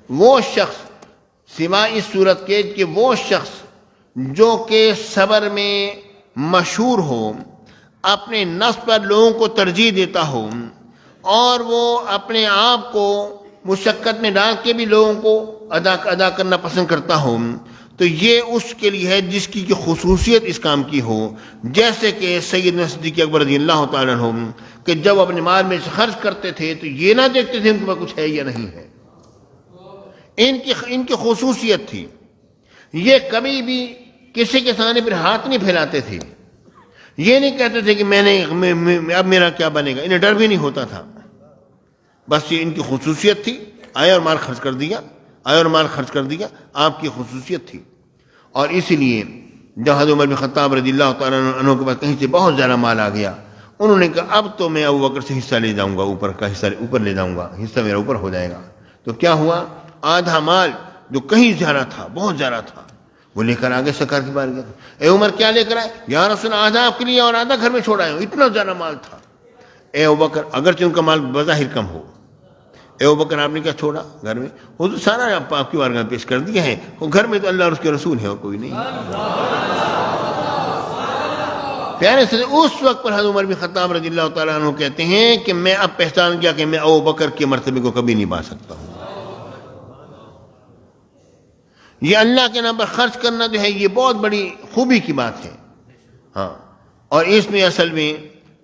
وہ شخص سوائے اس صورت کے کہ وہ شخص جو کہ صبر میں مشہور ہو، اپنے نفس پر لوگوں کو ترجیح دیتا ہو، اور وہ اپنے آپ کو مشقت میں ڈال کے بھی لوگوں کو ادا کرنا پسند کرتا ہو، تو یہ اس کے لیے ہے جس کی خصوصیت اس کام کی ہو. جیسے کہ سیدنا صدیق اکبر رضی اللہ تعالیٰ عنہ کہ جب اپنے مال میں سے خرچ کرتے تھے تو یہ نہ دیکھتے تھے ان کے پاس کچھ ہے یا نہیں ہے. ان کی خصوصیت تھی. یہ کبھی بھی کسی کے سامنے پھر ہاتھ نہیں پھیلاتے تھے. یہ نہیں کہتے تھے کہ اب میرا کیا بنے گا. انہیں ڈر بھی نہیں ہوتا تھا. بس یہ ان کی خصوصیت تھی. آیا اور مال خرچ کر دیا، آپ کی خصوصیت تھی. اور اسی لیے جب حضرت عمر بن خطاب رضی اللہ تعالیٰ عنہ کے پاس کہیں سے بہت زیادہ مال آ گیا، انہوں نے کہا اب تو میں ابو بکر سے حصہ لے جاؤں گا، اوپر لے جاؤں گا، حصہ میرا اوپر ہو جائے گا. تو کیا ہوا؟ آدھا مال جو کہیں زیادہ تھا، بہت زیادہ تھا، وہ لے کر آگے سرکار کی بار گیا. اے عمر کیا لے کر آئے؟ یا رسول اللہ آدھا آپ کے لیے اور آدھا گھر میں چھوڑ آئے ہوں، اتنا زیادہ مال تھا. اے ابو بکر، اگرچہ ان کا مال بظاہر کم ہو، اے ابو بکر آپ نے کیا چھوڑا گھر میں؟ حضور سارا آپ کی بارگاہ میں پیش کر دیا ہے، وہ گھر میں تو اللہ اور اس کے رسول ہے اور کوئی نہیں. پیارے سے اس وقت پر حضرت عمر بن خطاب رضی اللہ تعالیٰ عنہ کہتے ہیں کہ میں اب پہچان کیا کہ میں ابو بکر کے مرتبے کو کبھی نہیں پا سکتا ہوں. یہ اللہ کے نام پر خرچ کرنا جو ہے یہ بہت بڑی خوبی کی بات ہے. ہاں، اور اس میں اصل میں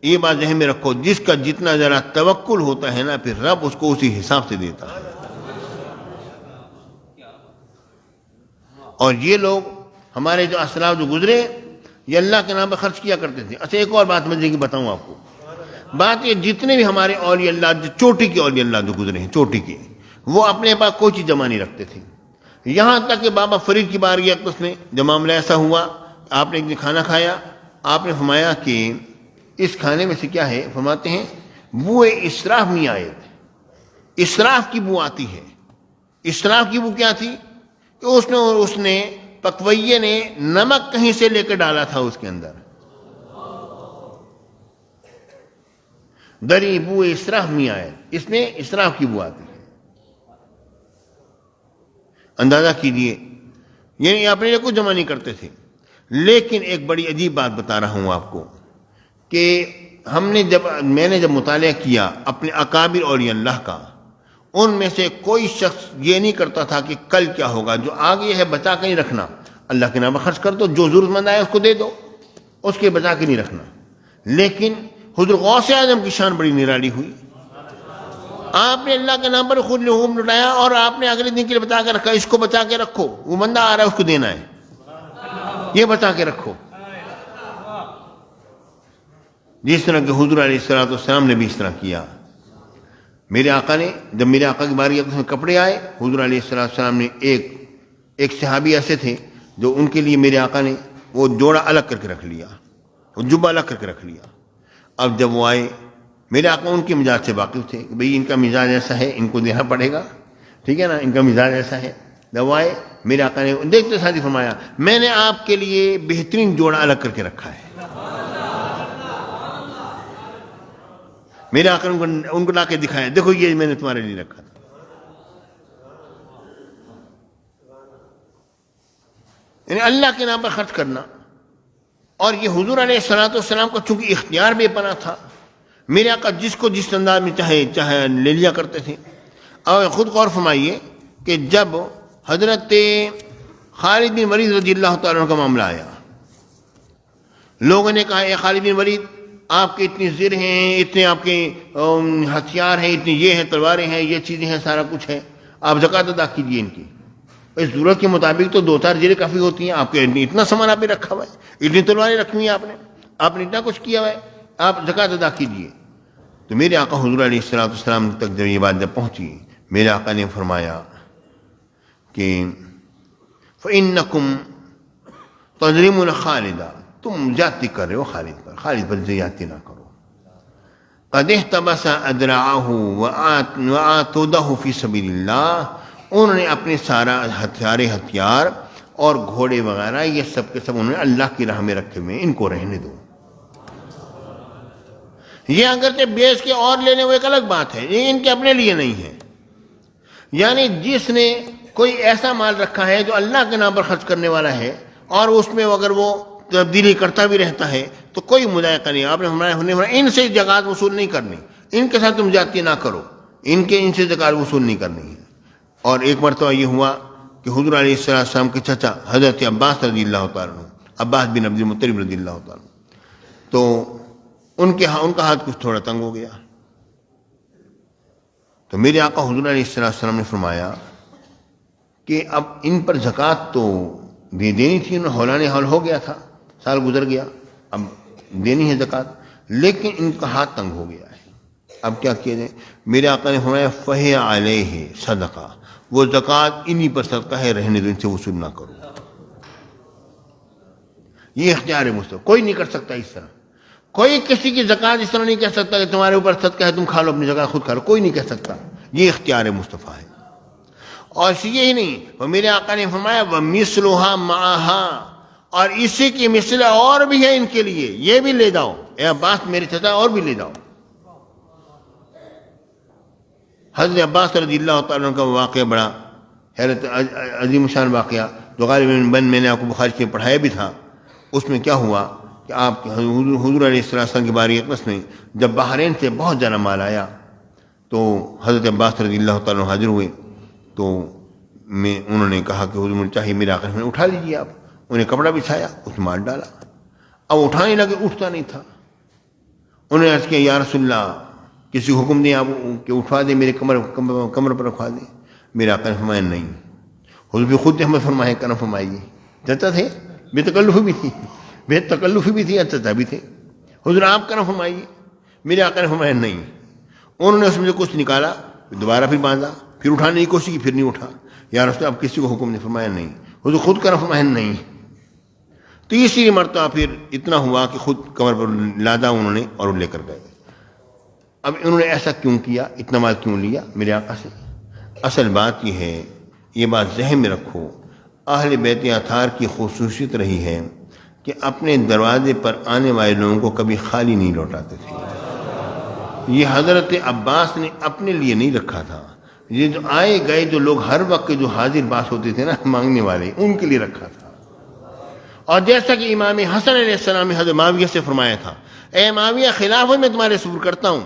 یہ بات ذہن میں رکھو، جس کا جتنا ذرا توکل ہوتا ہے نا، پھر رب اس کو اسی حساب سے دیتا ہے. اور یہ لوگ ہمارے جو اسلاف جو گزرے یہ اللہ کے نام پر خرچ کیا کرتے تھے. اچھا ایک اور بات مجھے کی بتاؤں آپ کو. بات یہ جتنے بھی ہمارے اولیاء اللہ جو چوٹی کے اولیاء اللہ جو گزرے ہیں چوٹی کے، وہ اپنے پاس کوئی چیز جمع نہیں رکھتے تھے. یہاں تک کہ بابا فرید کی بارگاہ اقدس میں جب معاملہ ایسا ہوا، آپ نے ایک دن کھانا کھایا، آپ نے فرمایا کہ اس کھانے میں سے کیا ہے؟ فرماتے ہیں بو اسراف نہیں آئے. اسراف کی بو آتی ہے. اسراف کی بو کیا تھی؟ کہ اس نے پکویے نے نمک کہیں سے لے کر ڈالا تھا اس کے اندر. دری بو اسراف نہیں آئے، اس میں اسراف کی بو آتی ہے. اندازہ کیجیے، یعنی اپنے لیے کچھ جمع نہیں کرتے تھے. لیکن ایک بڑی عجیب بات بتا رہا ہوں آپ کو کہ میں نے جب مطالعہ کیا اپنے اکابر اولیاء اللہ کا، ان میں سے کوئی شخص یہ نہیں کرتا تھا کہ کل کیا ہوگا، جو آگے ہے بچا کے نہیں رکھنا. اللہ کے نام پر خرچ کر دو، جو ضرورت مند آئے اس کو دے دو، اس کے بچا کے نہیں رکھنا. لیکن حضرت غوث اعظم کی شان بڑی نرالی ہوئی. آپ نے اللہ کے نام پر خود لحوم لٹایا اور آپ نے اگلے دن کے لیے بتا کے رکھا، اس کو بچا کے رکھو، وہ بندہ آ رہا ہے اس کو دینا ہے، یہ بچا کے رکھو. جس طرح کہ حضور علیہ السلام نے بھی اس طرح کیا. میرے آقا نے جب میرے آقا کی باری میں کپڑے آئے، حضور علیہ السلام نے ایک صحابی ایسے تھے جو ان کے لیے میرے آقا نے وہ جوڑا الگ کر کے رکھ لیا، وہ جبہ الگ کر کے رکھ لیا. اب جب وہ آئے، میرے آقا ان کے مزاج سے واقف تھے کہ بھئی ان کا مزاج ایسا ہے، ان کو دینا پڑے گا، ٹھیک ہے نا، ان کا مزاج ایسا ہے. جب آئے میرے آقا نے دیکھتے ساتھ ہی فرمایا میں نے آپ کے لیے بہترین جوڑا الگ کر کے رکھا ہے. میرے آقا نے ان کو لا کے دکھایا، دیکھو یہ میں نے تمہارے لیے رکھا تھا. یعنی اللہ کے نام پر خرچ کرنا. اور یہ حضور علیہ السلام کا چونکہ اختیار بے پناہ تھا، میرے آقا جس کو جس انداز میں چاہے لے لیا کرتے تھے. اور خود غور فرمائیے کہ جب حضرت خالد بن ولید رضی اللہ تعالیٰ عنہ کا معاملہ آیا، لوگوں نے کہا اے خالد بن ولید، آپ کے اتنی زر ہیں، اتنے آپ کے ہتھیار ہیں، اتنی یہ ہیں، تلواریں ہیں، یہ چیزیں ہیں، سارا کچھ ہے، آپ زکوٰۃ ادا کیجیے ان کی. اس ضرورت کے مطابق تو 2-4 زریں کافی ہوتی ہیں، آپ کے اتنا سامان آپ نے رکھا ہوا ہے، اتنی تلواریں رکھی ہوئی ہیں، آپ نے اتنا کچھ کیا ہوا ہے، آپ زکوٰۃ ادا کیجیے. تو میرے آقا حضور علیہ السلام تک جب یہ بات جب پہنچی، میرے آقا نے فرمایا کہ فَإِنَّكُمْ تَظْلِمُونَ خَالِدًا، تم زیادتی کر رہے ہو خالد پر زیادتی نہ کرو. قَدْ احْتَبَسَ أَدْرَعَهُ وَآتُودَهُ فِي سَبِيلِ اللَّهِ، انہوں نے اپنے سارا ہتھیار اور گھوڑے وغیرہ یہ سب کے سب انہوں نے اللہ کی راہ میں رکھے ہوئے، ان کو رہنے دو. یہ اگرچہ بیچ کے اور لینے وہ ایک الگ بات ہے، یہ ان کے اپنے لیے نہیں ہے، یعنی جس نے کوئی ایسا مال رکھا ہے جو اللہ کے نام پر خرچ کرنے والا ہے اور اس میں اگر وہ تبدیلی کرتا بھی رہتا ہے تو کوئی مذائقہ نہیں. آپ نے فرمایا ان سے زکوٰۃ وصول نہیں کرنی, ان کے ساتھ تم زیادتی نہ کرو, ان سے زکوٰۃ وصول نہیں کرنی ہے. اور ایک مرتبہ یہ ہوا کہ حضور علیہ السلام کے چچا حضرت عباس رضی اللہ تعالیٰ عنہ, عباس بن عبد المطلب رضی اللہ تعالیٰ عنہ, تو ان کا ہاتھ کچھ تھوڑا تنگ ہو گیا. تو میرے آقا حضور علیہ السلام نے فرمایا کہ اب ان پر زکوٰۃ تو دے دینی تھی, انہیں ہولانِ حول ہو گیا تھا, سال گزر گیا, اب دینی ہے زکوٰۃ, لیکن ان کا ہاتھ تنگ ہو گیا ہے, اب کیا کیا جائے؟ میرے آقا نے فرمایا فہی علیہ صدقہ, وہ زکوٰۃ انہی پر صدقہ ہے, رہنے دو, ان سے وصول نہ کرو. یہ اختیار ہے مصطفیٰ, کوئی نہیں کر سکتا اس طرح. کوئی کسی کی زکوٰۃ اس طرح نہیں کہہ سکتا کہ تمہارے اوپر صدقہ ہے تم کھا لو, اپنی جگہ خود کھا لو, کوئی نہیں کہہ سکتا. یہ اختیار مصطفیٰ ہے. اور یہی نہیں, وہ میرے آقا نے فرمایا وَمِثْلُهَا مَعَهَا, اور اسی کی مثل اور بھی ہے ان کے لیے, یہ بھی لے جاؤ. اے عباس میرے چچا, اور بھی لے جاؤ. حضرت عباس رضی اللہ تعالیٰ عنہ کا واقعہ بڑا حیرت عظیم شان واقعہ, جو غالباً میں نے آپ کو بخاری میں پڑھایا بھی تھا. اس میں کیا ہوا کہ آپ حضور علیہ السلام کی باری اقدس میں جب بحرین سے بہت زیادہ مال آیا تو حضرت عباس رضی اللہ تعالیٰ عنہ حاضر ہوئے. تو انہوں نے کہا کہ حضور چاہیے میرا آقا میں اٹھا لیجیے. آپ انہیں کپڑا بچھایا, اس میں مال ڈالا. اب اٹھانے لگے, اٹھتا نہیں تھا. انہوں نے عرض کیا یا رسول اللہ, کسی کو حکم دیں آپ کہ اٹھوا دیں, میرے کمر پر رکھوا دیں. میرے آقا نے فرمایا نہیں. حضور بھی خود احمد فرمائے کرم فرمائیے. چچا تھے, بے تکلفی بھی تھی, چچا بھی تھے. حضور آپ کرم فرمائیے. میرے آقا نے فرمایا نہیں. انہوں نے اس میں سے کچھ نکالا, دوبارہ پھر باندھا, پھر اٹھانے کی کوشش کی, پھر نہیں اٹھا. یا رسول اب کسی کو حکم نہیں, فرمایا نہیں. حضور خود کرم فرمایا نہیں. تیسری مرتبہ پھر اتنا ہوا کہ خود کمر پر لادا انہوں نے اور لے کر گئے. اب انہوں نے ایسا کیوں کیا, اتنا مال کیوں لیا میرے آقا سے؟ اصل بات یہ ہے, یہ بات ذہن میں رکھو, اہل بیت اطہار کی خصوصیت رہی ہے کہ اپنے دروازے پر آنے والے لوگوں کو کبھی خالی نہیں لوٹاتے تھے. یہ حضرت عباس نے اپنے لیے نہیں رکھا تھا, یہ جو آئے گئے جو لوگ ہر وقت جو حاضر باس ہوتے تھے نا, مانگنے والے, ان کے لیے رکھا تھا. اور جیسا کہ امام حسن علیہ السلام نے حضرت معاویہ سے فرمایا تھا, اے معاویہ خلافت میں تمہارے سپرد کرتا ہوں,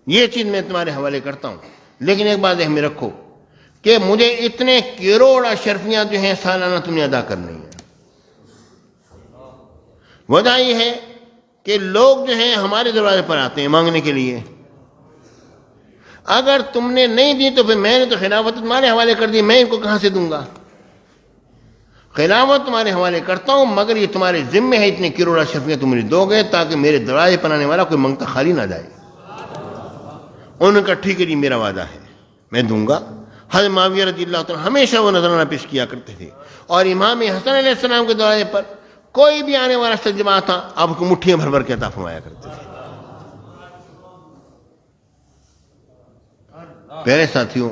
یہ چیز میں تمہارے حوالے کرتا ہوں, لیکن ایک بات ذہن میں رکھو کہ مجھے اتنے کروڑ اشرفیاں جو ہیں سالانہ تم نے ادا کرنی ہیں. وجہ یہ ہے کہ لوگ جو ہیں ہمارے دروازے پر آتے ہیں مانگنے کے لیے. اگر تم نے نہیں دی تو پھر میں نے تو خلافت تمہارے حوالے کر دی, میں ان کو کہاں سے دوں گا؟ خلافت تمہارے حوالے کرتا ہوں, مگر یہ تمہارے ذمے ہے, اتنے کروڑ اشرفیاں تم مجھے دو گے تاکہ میرے دروازے پر آنے والا کوئی منگتا خالی نہ جائے. انہوں نے کہا ٹھیک ہے جی, میرا وعدہ ہے, میں دوں گا. حضرت معاویہ رضی اللہ تعالیٰ ہمیشہ وہ نذرانہ پیش کیا کرتے تھے, اور امام حسن علیہ السلام کے دروازے پر کوئی بھی آنے والا شخص جب آتا آپ کو مٹھیاں بھر بھر کے عطا فرمایا کرتے تھے. پیارے ساتھیوں,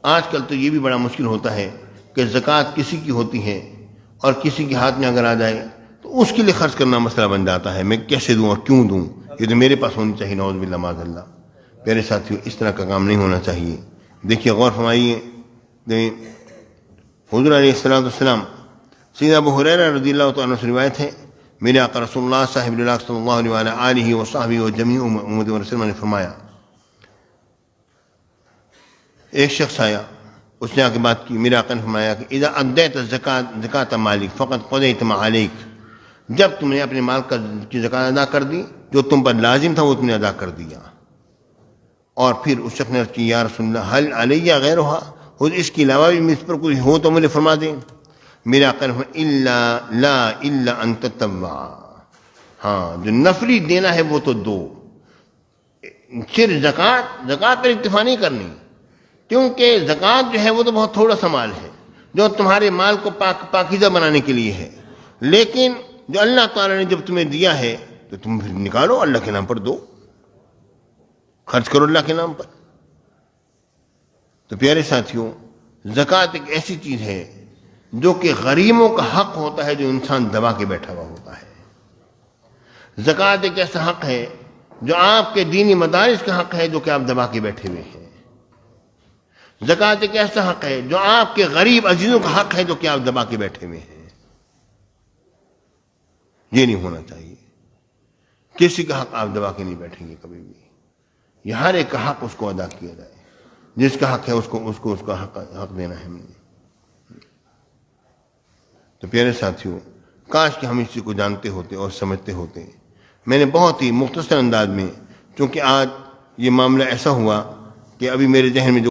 آج کل تو یہ بھی بڑا مشکل ہوتا ہے کہ زکوٰۃ کسی کی ہوتی ہے اور کسی کے ہاتھ میں اگر آ جائے تو اس کے لیے خرچ کرنا مسئلہ بن جاتا ہے, میں کیسے دوں اور کیوں دوں, یہ تو میرے پاس ہونی چاہیے, نعوذ باللہ معاذ اللہ. پیارے ساتھیوں, اس طرح کا کام نہیں ہونا چاہیے. دیکھیے, غور فرمائیے, حضور علیہ السلام سیدنا ابو ہریرہ رضی اللہ تعالیٰ عنہ سے روایت ہے, میرے آقا رسول اللہ صاحب اللہ صلی اللہ علیہ وصحبہ و جمیع امت رسول نے فرمایا, ایک شخص آیا, اس نے آ کے بات کی. میرے آقا نے فرمایا کہ اذا ادیت زکات مالک فقط قضیت ما علیک, جب تم نے اپنے مال کی زکات ادا کر دی, جو تم پر لازم تھا وہ تم نے ادا کر دیا. اور پھر اس شخص نے عرض کی, یا رسول اللہ حل علیہ غیرہا, اس کے علاوہ بھی مجھ پر کوئی ہو تو مجھے فرما دیں. میرے آقا نے فرمایا الا ان تطوع, ہاں جو نفلی دینا ہے وہ تو دو, صرف زکات پر اکتفا نہیں کرنی, کیونکہ زکات جو ہے وہ تو بہت تھوڑا سا مال ہے جو تمہارے مال کو پاکیزہ بنانے کے لیے ہے. لیکن جو اللہ تعالیٰ نے جب تمہیں دیا ہے تو تم پھر نکالو, اللہ کے نام پر دو, خرچ کرو اللہ کے نام پر. تو پیارے ساتھیوں, زکات ایک ایسی چیز ہے جو کہ غریبوں کا حق ہوتا ہے جو انسان دبا کے بیٹھا ہوا ہوتا ہے. زکات ایک ایسا حق ہے جو آپ کے دینی مدارس کا حق ہے جو کہ آپ دبا کے بیٹھے ہوئے ہیں. زکوٰۃ ایک ایسا حق ہے جو آپ کے غریب عزیزوں کا حق ہے جو کہ آپ دبا کے بیٹھے ہوئے ہیں. یہ نہیں ہونا چاہیے. کسی کا حق آپ دبا کے نہیں بیٹھیں گے کبھی بھی. یہ ہر ایک کا حق اس کو ادا کیا جائے. جس کا حق ہے اس کا حق دینا ہے ہم نے. تو پیارے ساتھیوں، کاش کہ ہم اس چیز کو جانتے ہوتے اور سمجھتے ہوتے. میں نے بہت ہی مختصر انداز میں، چونکہ آج یہ معاملہ ایسا ہوا کہ ابھی میرے ذہن میں جو